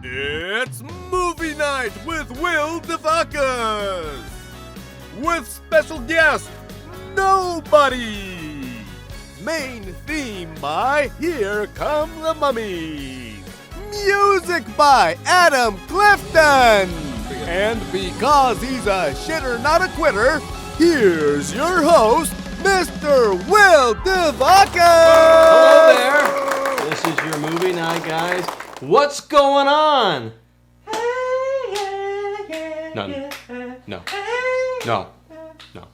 It's Movie Night with Will DeVacas! With special guest, Nobody! Main theme by Here Come the Mummies! Music by Adam Clifton! And because he's a shitter not a quitter, here's your host, Mr. Will DeVacas! Hello there! This is your Movie Night, guys. What's going on? None. No. No. No. No.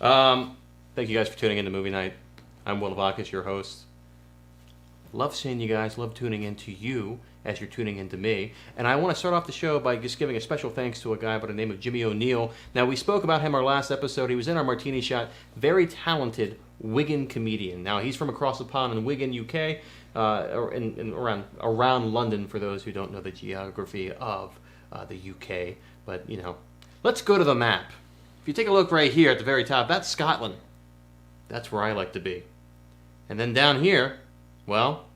No. Thank you guys for tuning in to Movie Night. I'm Will DeVacas, your host. Love seeing you guys. Love tuning in to you as you're tuning in to me. And I want to start off the show by just giving a special thanks to a guy by the name of Jimmy O'Neill. Now, we spoke about him our last episode. He was in our Martini shot. Very talented Wigan comedian. Now, he's from across the pond in Wigan, UK, or around London, for those who don't know the geography of the UK. But, you know, let's go to the map. If you take a look right here at the very top, that's Scotland. That's where I like to be. And then down here, well,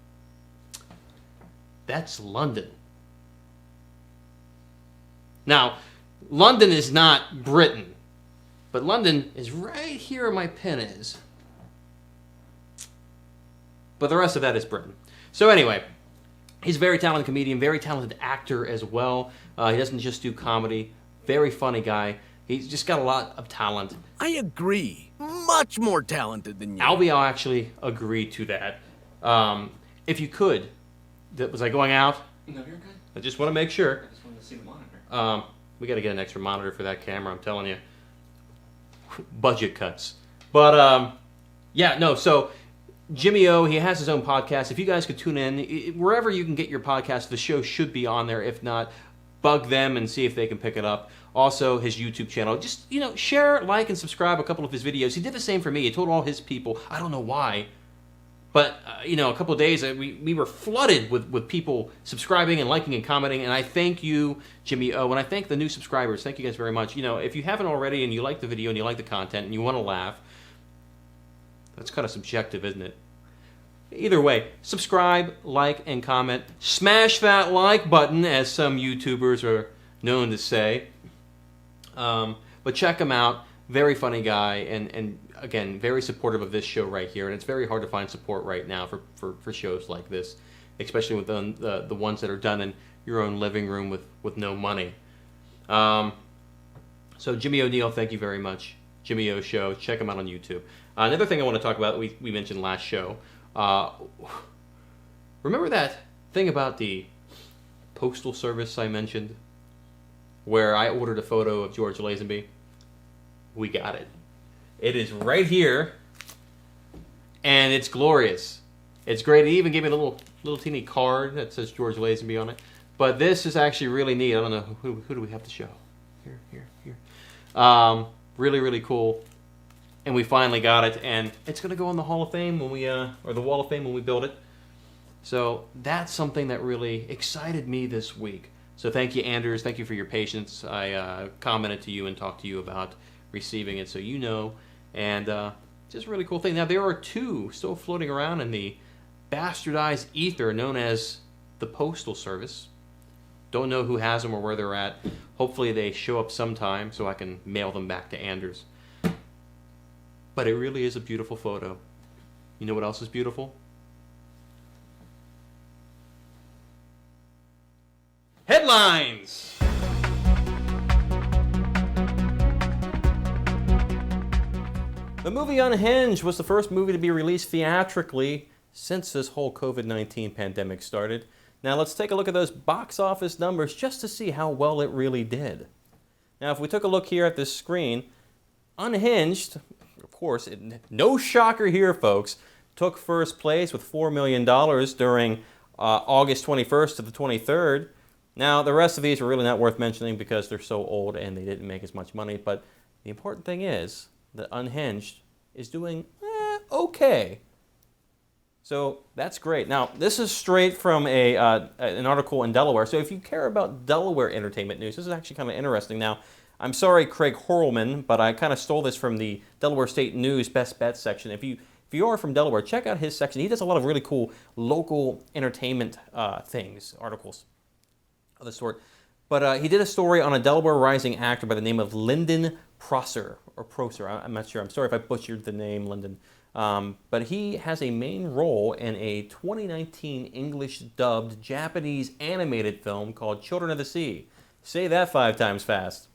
that's London. Now, London is not Britain, but London is right here where my pen is. But the rest of that is Britain. So anyway, he's a very talented comedian, very talented actor as well. He doesn't just do comedy. Very funny guy. He's just got a lot of talent. I agree. Much more talented than you. I'll actually agree to that. If you could, was I going out? No, you're good. I just want to make sure. I just wanted to see the monitor. We got to get an extra monitor for that camera, I'm telling you. Budget cuts. But, yeah, no, so Jimmy O, he has his own podcast. If you guys could tune in, wherever you can get your podcast, the show should be on there. If not, bug them and see if they can pick it up. Also, his YouTube channel. Just, you know, share, like, and subscribe a couple of his videos. He did the same for me. He told all his people. I don't know why. But, you know, a couple of days, we were flooded with people subscribing and liking and commenting. And I thank you, Jimmy O. And I thank the new subscribers. Thank you guys very much. You know, if you haven't already and you like the video and you like the content and you want to laugh, that's kind of subjective, isn't it? Either way, subscribe, like, and comment. Smash that like button, as some YouTubers are known to say. But check him out. Very funny guy, and again, very supportive of this show right here. And it's very hard to find support right now for shows like this, especially with the ones that are done in your own living room with no money. So Jimmy O'Neill, thank you very much. Jimmy O Show. Check him out on YouTube. Another thing I want to talk about, we mentioned last show. Remember that thing about the postal service I mentioned, where I ordered a photo of George Lazenby? We got it. It is right here, and it's glorious. It's great. It even gave me a little teeny card that says George Lazenby on it. But this is actually really neat. I don't know, who do we have to show? Here. Really, really cool. And we finally got it, and it's going to go in the Hall of Fame when we, or the Wall of Fame when we build it. So that's something that really excited me this week. So thank you, Anders. Thank you for your patience. I commented to you and talked to you about receiving it, so you know. And just a really cool thing. Now, there are two still floating around in the bastardized ether known as the Postal Service. Don't know who has them or where they're at. Hopefully they show up sometime so I can mail them back to Anders. But it really is a beautiful photo. You know what else is beautiful? Headlines! The movie Unhinged was the first movie to be released theatrically since this whole COVID-19 pandemic started. Now let's take a look at those box office numbers just to see how well it really did. Now if we took a look here at this screen, Unhinged, of course, no shocker here folks, took first place with $4 million during August 21st to the 23rd. Now the rest of these are really not worth mentioning because they're so old and they didn't make as much money, but the important thing is that Unhinged is doing okay. So that's great. Now, this is straight from an article in Delaware. So if you care about Delaware entertainment news, this is actually kind of interesting. Now, I'm sorry, Craig Horlman, but I kind of stole this from the Delaware State News Best Bets section. If you if you are from Delaware, check out his section. He does a lot of really cool local entertainment things, articles of the sort. But he did a story on a Delaware rising actor by the name of Lyndon Prosser, or Prosser. I'm not sure. I'm sorry if I butchered the name, Lyndon. But he has a main role in a 2019 English-dubbed Japanese animated film called Children of the Sea. Say that 5 times fast.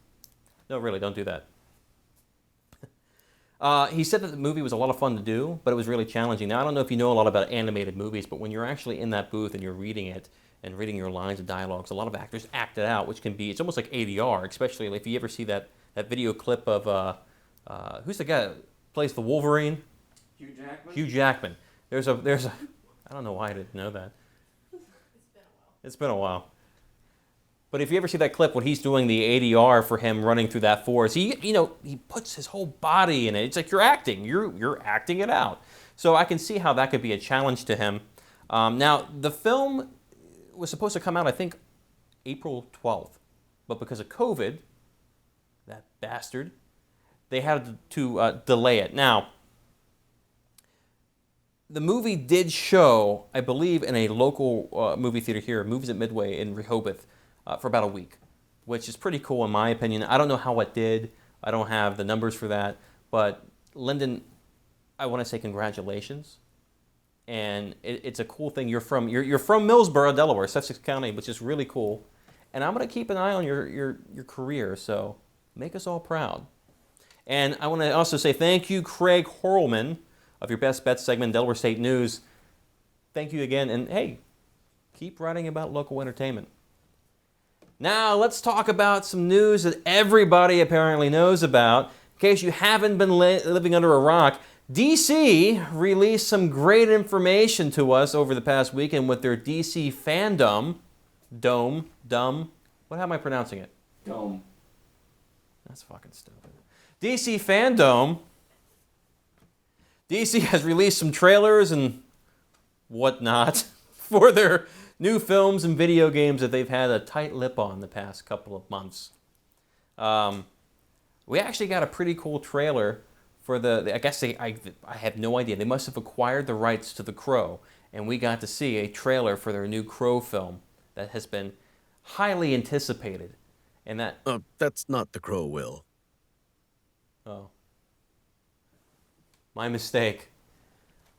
No, really, don't do that. He said that the movie was a lot of fun to do, but it was really challenging. Now, I don't know if you know a lot about animated movies, but when you're actually in that booth and you're reading it, and reading your lines and dialogues, a lot of actors act it out, which can be, it's almost like ADR, especially if you ever see that video clip of, who's the guy that plays the Wolverine? Hugh Jackman? Hugh Jackman. There's a, I don't know why I didn't know that. It's been a while. But if you ever see that clip when he's doing the ADR for him running through that forest, he puts his whole body in it. It's like you're acting. You're acting it out. So I can see how that could be a challenge to him. Now, the film was supposed to come out, I think, April 12th. But because of COVID, that bastard, they had to delay it. Now, the movie did show, I believe, in a local movie theater here, Movies at Midway in Rehoboth, for about a week, which is pretty cool in my opinion. I don't know how it did. I don't have the numbers for that. But Lyndon, I want to say congratulations. And it's a cool thing. You're from Millsboro, Delaware, Sussex County, which is really cool. And I'm going to keep an eye on your career, so make us all proud. And I want to also say thank you, Craig Horlman, of your Best Bets segment, Delaware State News. Thank you again, and hey, keep writing about local entertainment. Now, let's talk about some news that everybody apparently knows about. In case you haven't been living under a rock, DC released some great information to us over the past weekend with their DC Fandome. How am I pronouncing it? Dome. That's fucking stupid. DC Fandome. DC has released some trailers and whatnot for their new films and video games that they've had a tight lip on the past couple of months. We actually got a pretty cool trailer for I guess I have no idea. They must have acquired the rights to The Crow, and we got to see a trailer for their new Crow film that has been highly anticipated. And that's not The Crow, Will. Oh. My mistake.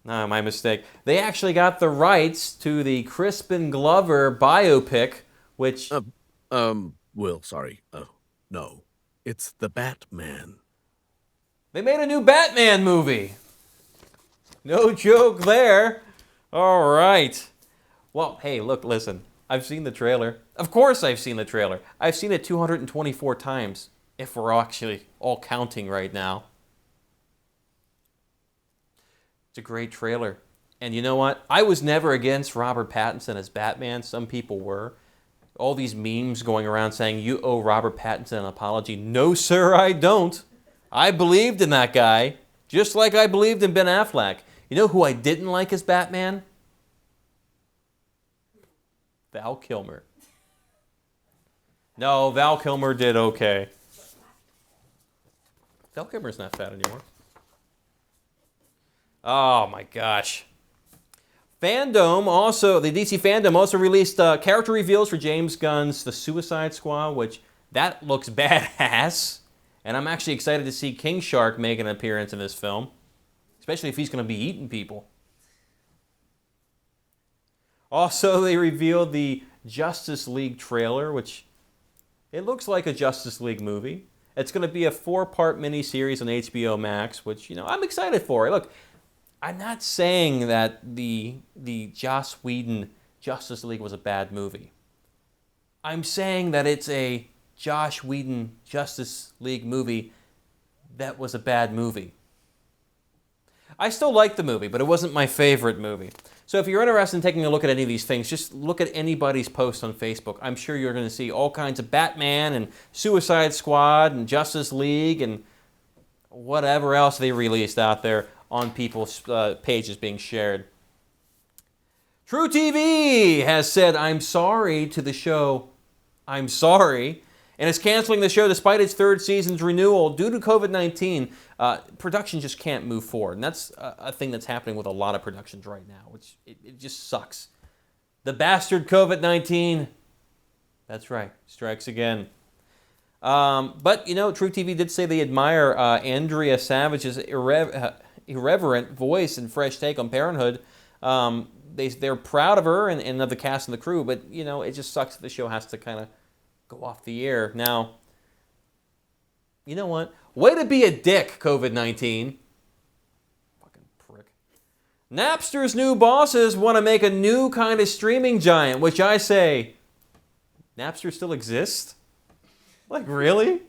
No, my mistake. They actually got the rights to the Crispin Glover biopic, which... Will, sorry. No. It's The Batman. They made a new Batman movie. No joke there. All right. Well, hey, look, listen. I've seen the trailer. Of course I've seen the trailer. I've seen it 224 times, if we're actually all counting right now. It's a great trailer. And you know what? I was never against Robert Pattinson as Batman. Some people were. All these memes going around saying, you owe Robert Pattinson an apology. No, sir, I don't. I believed in that guy, just like I believed in Ben Affleck. You know who I didn't like as Batman? Val Kilmer. No, Val Kilmer did okay. Val Kilmer's not fat anymore. Oh my gosh. Fandome also, the DC Fandome also released character reveals for James Gunn's The Suicide Squad, which that looks badass. And I'm actually excited to see King Shark make an appearance in this film, especially if he's going to be eating people. Also, they revealed the Justice League trailer, which it looks like a Justice League movie. It's going to be a 4-part miniseries on HBO Max, which, I'm excited for. Look, I'm not saying that the Joss Whedon Justice League was a bad movie. I'm saying that it's a Joss Whedon Justice League movie that was a bad movie. I still like the movie, but it wasn't my favorite movie. So if you're interested in taking a look at any of these things, just look at anybody's post on Facebook. I'm sure you're going to see all kinds of Batman and Suicide Squad and Justice League and whatever else they released out there on people's pages being shared. True TV has said, I'm sorry to the show, I'm sorry. and is canceling the show despite its third season's renewal due to COVID-19. Production just can't move forward, and that's a thing that's happening with a lot of productions right now, which it just sucks. The bastard COVID-19, that's right, strikes again. But, True TV did say they admire Andrea Savage's irreverent voice and fresh take on Parenthood. They're proud of her and of the cast and the crew, but, it just sucks that the show has to kind of go off the air. Now, you know what? Way to be a dick, COVID-19. Fucking prick. Napster's new bosses want to make a new kind of streaming giant, which I say, Napster still exists? Like, really?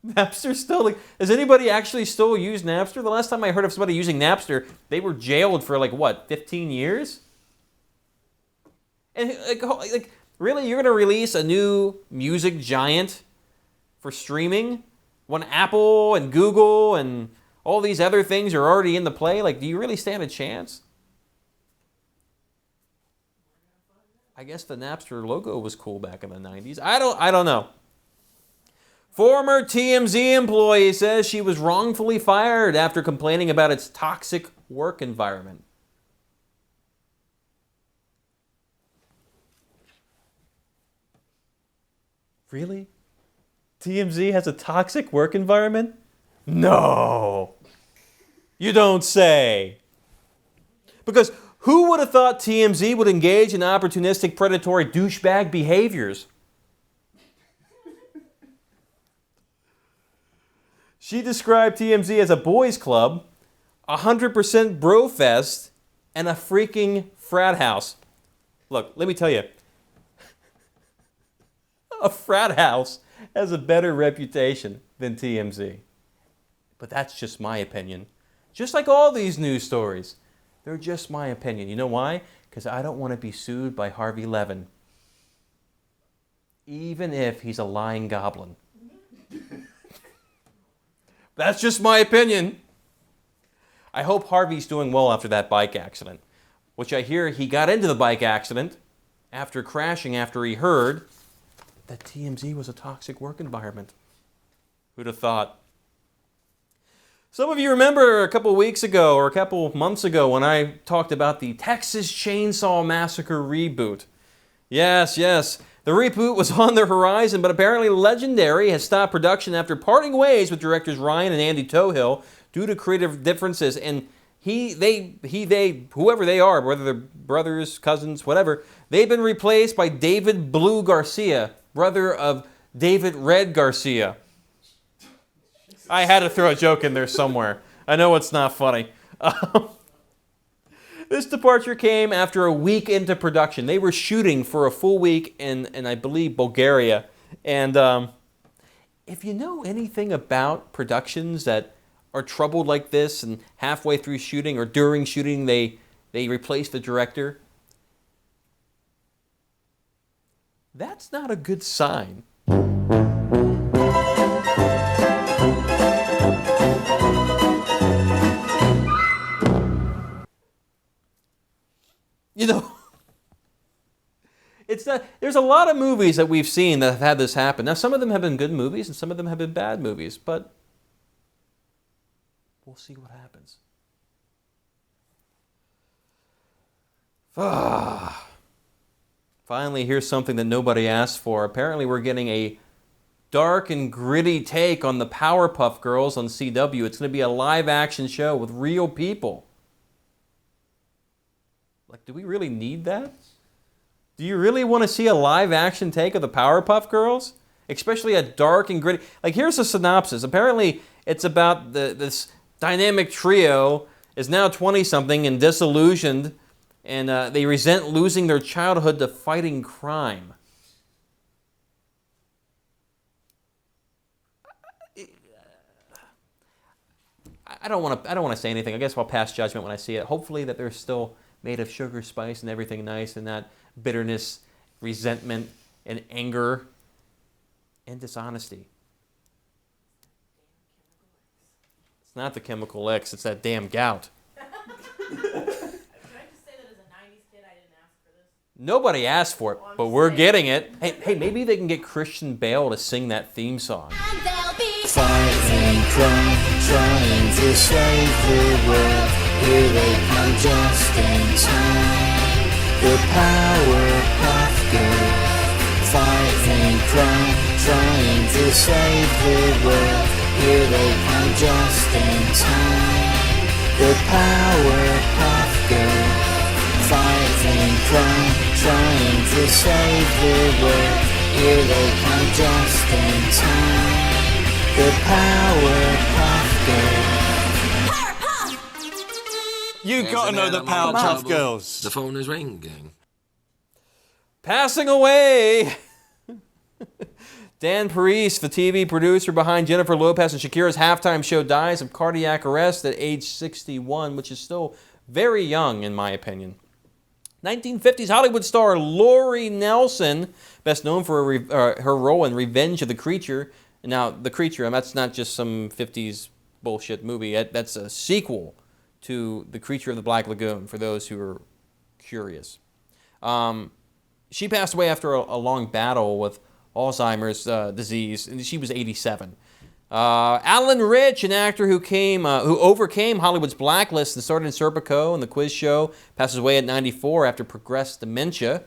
Napster still... does anybody actually still use Napster? The last time I heard of somebody using Napster, they were jailed for, 15 years? And, really? You're going to release a new music giant for streaming when Apple and Google and all these other things are already in the play? Do you really stand a chance? I guess the Napster logo was cool back in the 90s. I don't know. Former TMZ employee says she was wrongfully fired after complaining about its toxic work environment. Really? TMZ has a toxic work environment? No. You don't say. Because who would have thought TMZ would engage in opportunistic predatory douchebag behaviors? She described TMZ as a boys' club, 100% bro fest, and a freaking frat house. Look, let me tell you, a frat house has a better reputation than TMZ. But that's just my opinion. Just like all these news stories, they're just my opinion. You know why? Because I don't want to be sued by Harvey Levin, even if he's a lying goblin. That's just my opinion. I hope Harvey's doing well after that bike accident, which I hear he got into the bike accident after crashing after he heard that TMZ was a toxic work environment. Who'd have thought? Some of you remember a couple weeks ago or a couple months ago when I talked about the Texas Chainsaw Massacre reboot. Yes. The reboot was on the horizon, but apparently Legendary has stopped production after parting ways with directors Ryan and Andy Tohill due to creative differences. And they, whoever they are, whether they're brothers, cousins, whatever, they've been replaced by David Blue Garcia, brother of David Red Garcia. I had to throw a joke in there somewhere. I know it's not funny. This departure came after a week into production. They were shooting for a full week in I believe, Bulgaria. And if you know anything about productions that are troubled like this and halfway through shooting or during shooting they replace the director, that's not a good sign. It's not. There's a lot of movies that we've seen that have had this happen. Now, some of them have been good movies, and some of them have been bad movies, but we'll see what happens. Finally, here's something that nobody asked for. Apparently, we're getting a dark and gritty take on the Powerpuff Girls on CW. It's going to be a live-action show with real people. Do we really need that? Do you really want to see a live-action take of the Powerpuff Girls? Especially a dark and gritty... here's a synopsis. Apparently, it's about this dynamic trio is now 20-something and disillusioned, and they resent losing their childhood to fighting crime. I don't want to say anything. I guess I'll pass judgment when I see it. Hopefully that they're still made of sugar, spice, and everything nice, and not bitterness, resentment, and anger, and dishonesty. It's not the chemical X, it's that damn gout. Can I just say that as a 90s kid, I didn't ask for this? Nobody asked for it, but we're getting it. Hey, maybe they can get Christian Bale to sing that theme song. And they'll be fighting crime, trying to save the world. Here they come just in time. The Powerpuff Girls. Fighting crime, trying to save the world. Here they come just in time. The Powerpuff Girls. Fighting crime, trying to save the world. Here they come just in time. The Powerpuff Girls. Powerpuff! You gotta know the Powerpuff Girls. The phone is ringing. Passing away! Dan Parise, the TV producer behind Jennifer Lopez and Shakira's halftime show, dies of cardiac arrest at age 61, which is still very young in my opinion. 1950s Hollywood star Lori Nelson, best known for her role in Revenge of the Creature. Now, The Creature, that's not just some 50s bullshit movie. That's a sequel to The Creature of the Black Lagoon, for those who are curious. She passed away after a long battle with Alzheimer's disease, and she was 87. Alan Rich, an actor who overcame Hollywood's blacklist and started in Serpico and The Quiz Show, passes away at 94 after progressed dementia.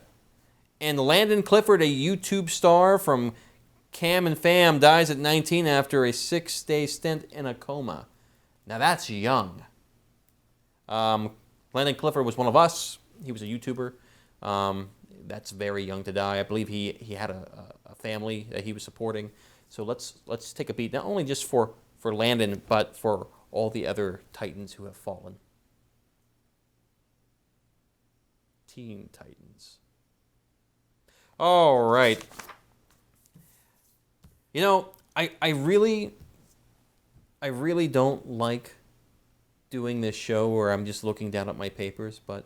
And Landon Clifford, a YouTube star from Cam and Fam, dies at 19 after a 6-day stint in a coma. Now that's young. Landon Clifford was one of us. He was a YouTuber. That's very young to die. I believe he had a family that he was supporting. So let's take a beat, not only just for Landon, but for all the other Titans who have fallen. Teen Titans. All right. You know, I really don't like doing this show where I'm just looking down at my papers, but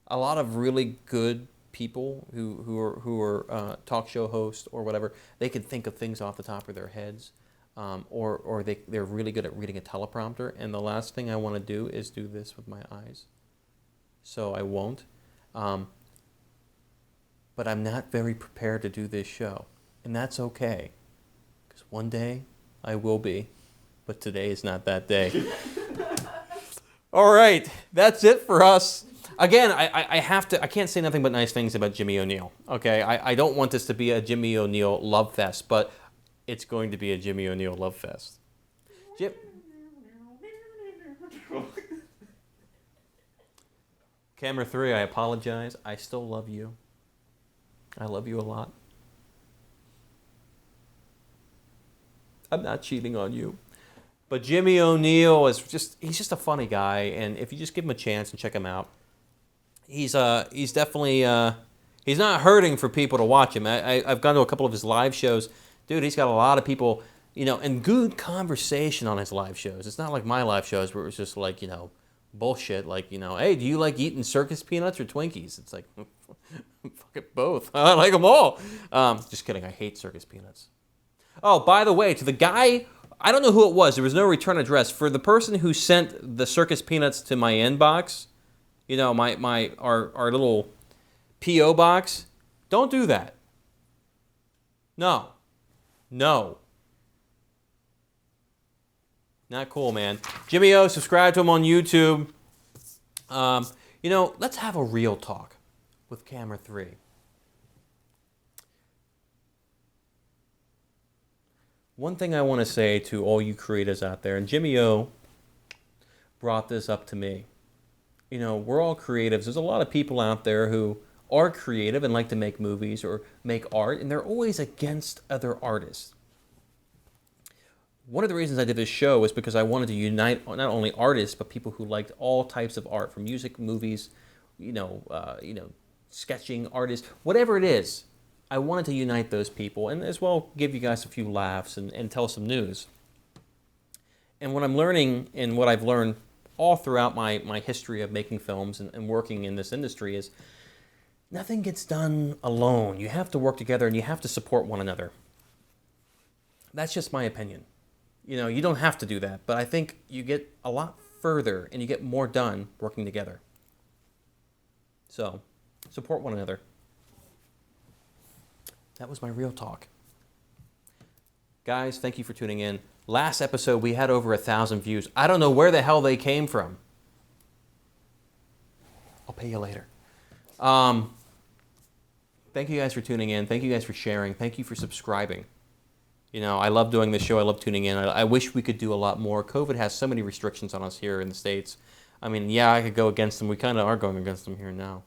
a lot of really good people who are talk show hosts or whatever, they can think of things off the top of their heads, or they're really good at reading a teleprompter, and the last thing I want to do is do this with my eyes. So I won't. But I'm not very prepared to do this show, and that's okay, because one day I will be, but today is not that day. All right, that's it for us. Again, I can't say nothing but nice things about Jimmy O'Neill. Okay, I don't want this to be a Jimmy O'Neill love fest, but it's going to be a Jimmy O'Neill love fest. Camera 3, I apologize. I still love you. I love you a lot. I'm not cheating on you. But Jimmy O'Neill he's just a funny guy, and if you just give him a chance and check him out, he's definitely he's not hurting for people to watch him. I've gone to a couple of his live shows. Dude, he's got a lot of people, and good conversation on his live shows. It's not like my live shows where it's just like, bullshit, like, hey, do you like eating circus peanuts or Twinkies? It's like, fuck it, both. I like them all. Just kidding, I hate circus peanuts. Oh, by the way, to the guy, I don't know who it was. There was no return address. For the person who sent the circus peanuts to my inbox, our little P.O. box, don't do that. No. Not cool, man. Jimmy O, subscribe to him on YouTube. Let's have a real talk with Camera 3. One thing I want to say to all you creators out there, and Jimmy O brought this up to me. We're all creatives. There's a lot of people out there who are creative and like to make movies or make art, and they're always against other artists. One of the reasons I did this show is because I wanted to unite not only artists, but people who liked all types of art, from music, movies, sketching, artists, whatever it is. I wanted to unite those people and as well give you guys a few laughs and tell some news. And what I'm learning and what I've learned all throughout my history of making films and working in this industry is nothing gets done alone. You have to work together and you have to support one another. That's just my opinion. You don't have to do that, but I think you get a lot further and you get more done working together. So, Support one another. That was my real talk. Guys, thank you for tuning in. Last episode, we had over 1,000 views. I don't know where the hell they came from. I'll pay you later. Thank you guys for tuning in. Thank you guys for sharing. Thank you for subscribing. You know, I love doing this show. I love tuning in. I wish we could do a lot more. COVID has so many restrictions on us here in the States. I mean, yeah, I could go against them. We kind of are going against them here now.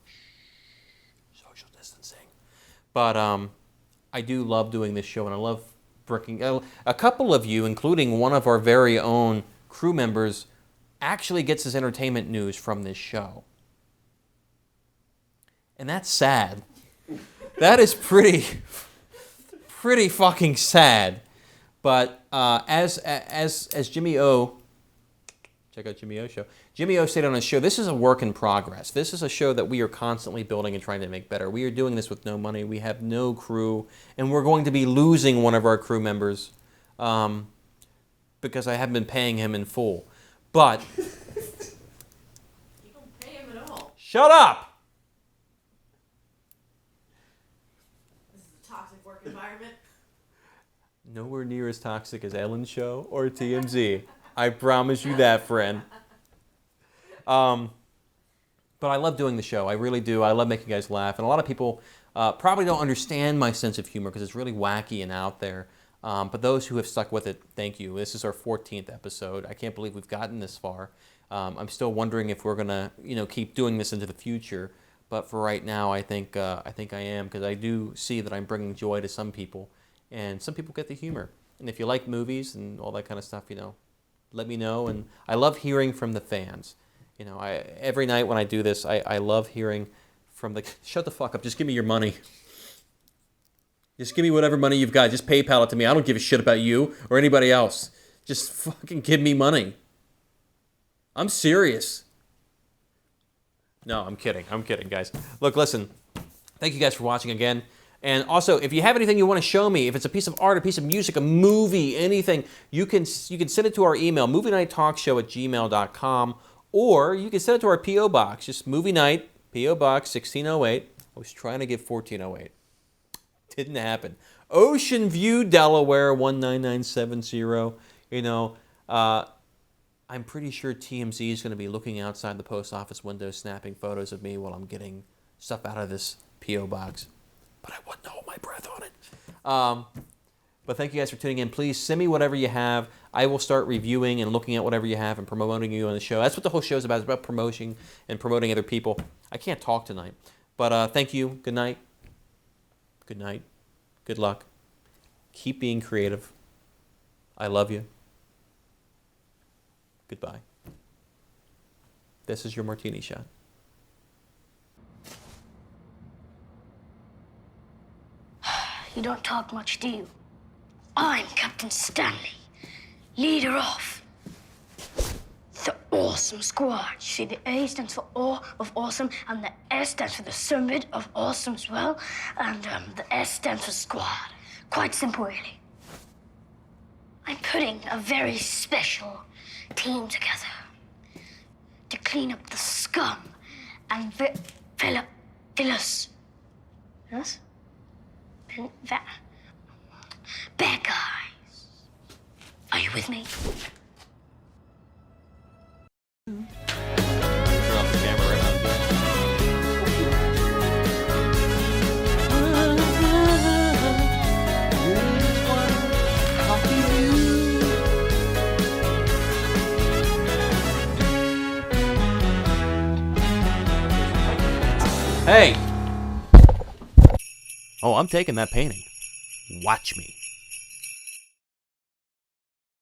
Social distancing. But I do love doing this show, and I love breaking... A couple of you, including one of our very own crew members, actually gets his entertainment news from this show. And that's sad. That is pretty fucking sad. But as Jimmy O, check out Jimmy O's show. Jimmy O said on his show, this is a work in progress. This is a show that we are constantly building and trying to make better. We are doing this with no money. We have no crew, and we're going to be losing one of our crew members because I haven't been paying him in full. But You don't pay him at all. shut up. This is a toxic work environment. Nowhere near as toxic as Ellen's show or TMZ. I promise you that, friend. But I love doing the show. I really do. I love making you guys laugh. And a lot of people probably don't understand my sense of humor because it's really wacky and out there. But those who have stuck with it, thank you. This is our 14th episode. I can't believe we've gotten this far. I'm still wondering if we're gonna, keep doing this into the future. But for right now, I think I am, because I do see that I'm bringing joy to some people, and some people get the humor. And if you like movies and all that kind of stuff, let me know. And I love hearing from the fans. Every night when I do this, I love hearing from the... Shut the fuck up. Just give me your money. Just give me whatever money you've got. Just PayPal it to me. I don't give a shit about you or anybody else. Just fucking give me money. I'm serious. No, I'm kidding. I'm kidding, guys. Look, listen. Thank you guys for watching again. And also, if you have anything you want to show me, if it's a piece of art, a piece of music, a movie, anything, you can send it to our email, movienighttalkshow@gmail.com, or you can send it to our P.O. Box, just Movie Night, P.O. Box 1608. I was trying to get 1408. Didn't happen. Ocean View, Delaware 19970. I'm pretty sure TMZ is going to be looking outside the post office window, snapping photos of me while I'm getting stuff out of this P.O. Box. But I wouldn't hold my breath on it. But thank you guys for tuning in. Please send me whatever you have. I will start reviewing and looking at whatever you have and promoting you on the show. That's what the whole show is about. It's about promotion and promoting other people. I can't talk tonight. But thank you. Good night. Good night. Good luck. Keep being creative. I love you. Goodbye. This is your martini shot. You don't talk much, do you? I'm Captain Stanley, leader of the Awesome Squad. You see, the A stands for Awe of Awesome, and the S stands for the summit of awesome as well, and the S stands for Squad. Quite simple, really. I'm putting a very special team together to clean up the scum and villains. Bad guys. Are you with me? Turn off the camera right now. Hey! Oh, I'm taking that painting. Watch me.